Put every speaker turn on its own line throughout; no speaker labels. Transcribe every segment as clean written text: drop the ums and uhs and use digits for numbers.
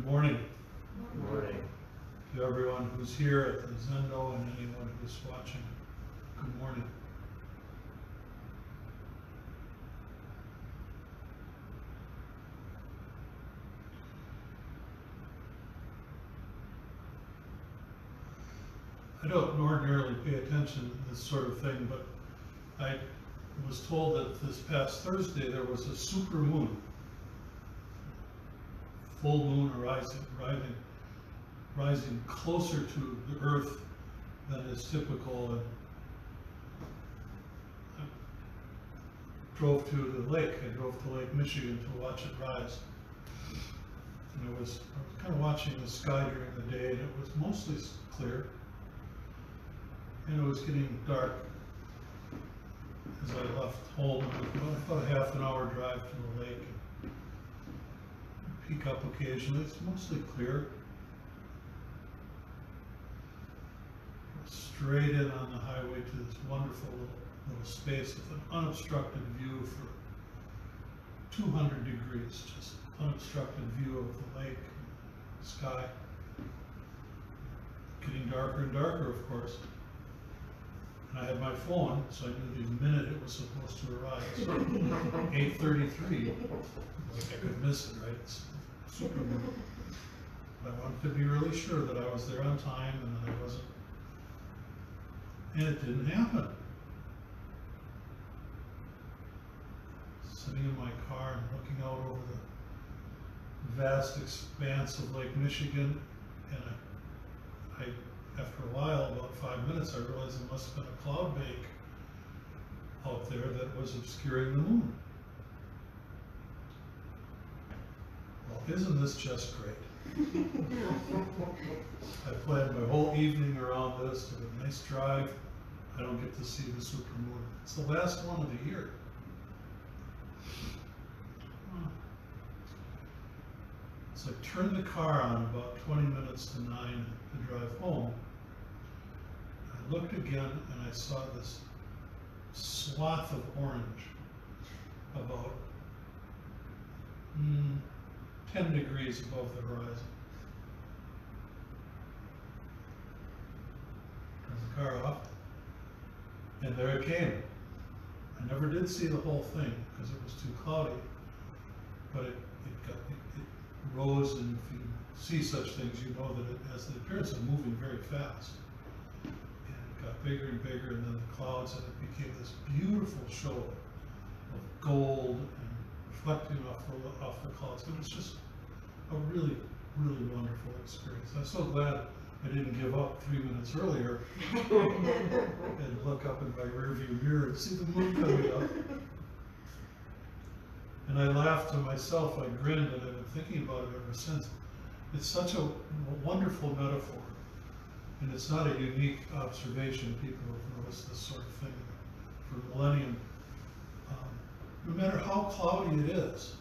Good morning
Good morning.
to everyone who's here at the Zendo and anyone who's watching. Good morning. I don't ordinarily pay attention to this sort of thing, but I was told that this past Thursday there was a super moon, full moon rising closer to the Earth than is typical. And I drove to the lake. I drove to Lake Michigan to watch it rise. And I was kind of watching the sky during the day, and it was mostly clear. And it was getting dark as I left home. It was about a half an hour drive to the lake. Peek up occasionally. It's mostly clear. Straight in on the highway to this wonderful little space with an unobstructed view for 200 degrees, just unobstructed view of the lake, the sky. Getting darker and darker, of course. And I had my phone, so I knew the minute it was supposed to arrive. So 8:33, like I could miss it, right? It's super moon. I wanted to be really sure that I was there on time and that I wasn't. And it didn't happen. Sitting in my car and looking out over the vast expanse of Lake Michigan, and I after a while, about 5 minutes, I realized there must have been a cloud bank out there that was obscuring the moon. Well, isn't this just great? I planned my whole evening around this to a nice drive. I don't get to see the supermoon. It's the last one of the year. So I turned the car on about 20 minutes to 9 to drive home. I looked again and I saw this swath of orange about 10 degrees above the horizon. Turned the car off, and there it came. I never did see the whole thing because it was too cloudy, but it rose, and if you see such things, you know that it has the appearance of moving very fast. And it got bigger and bigger, and then the clouds, and it became this beautiful show of gold and reflecting off the clouds. It was just a really, really wonderful experience. I'm so glad I didn't give up 3 minutes earlier and look up in my rearview mirror and see the moon coming up. And I laughed to myself, I grinned, and I've been thinking about it ever since. It's such a wonderful metaphor, and it's not a unique observation. People have noticed this sort of thing for a millennium. No matter how cloudy it is,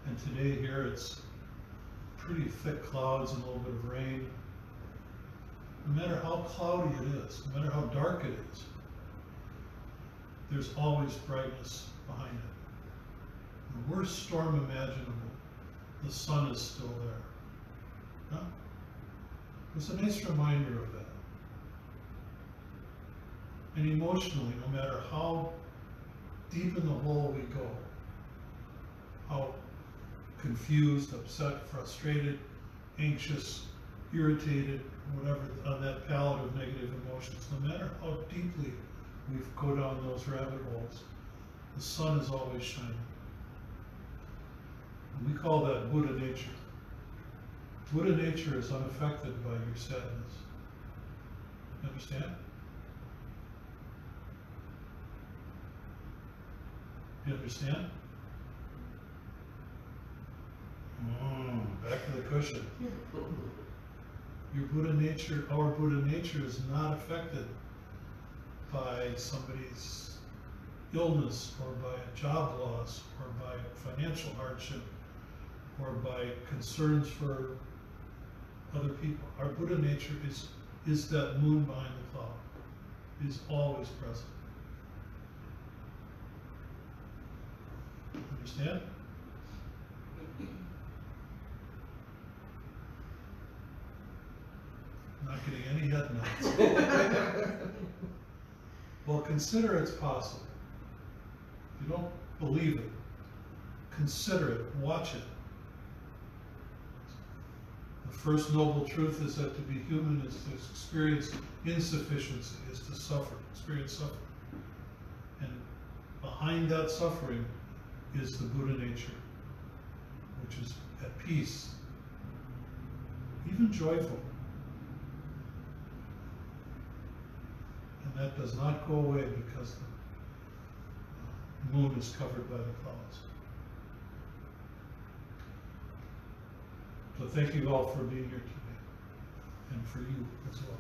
and today here it's pretty thick clouds and a little bit of rain, no matter how cloudy it is, no matter how dark it is, there's always brightness behind it. The worst storm imaginable, the sun is still there. Huh? It's a nice reminder of that. And emotionally, no matter how deep in the hole we go, how confused, upset, frustrated, anxious, irritated, whatever, on that palette of negative emotions, no matter how deeply we go down those rabbit holes, the sun is always shining. And we call that Buddha nature. Buddha nature is unaffected by your sadness. You understand? You understand? Back to the cushion. Your Buddha nature, our Buddha nature, is not affected by somebody's illness or by a job loss or by financial hardship or by concerns for other people. Our Buddha nature is that moon behind the cloud. It is always present. Understand? Not getting any head nods. Well, consider it's possible. You don't believe it. Consider it. Watch it. The first noble truth is that to be human is to experience insufficiency, is to suffer, experience suffering. And behind that suffering is the Buddha nature, which is at peace, even joyful. And that does not go away because the moon is covered by the clouds. So thank you all for being here today, and for you as well.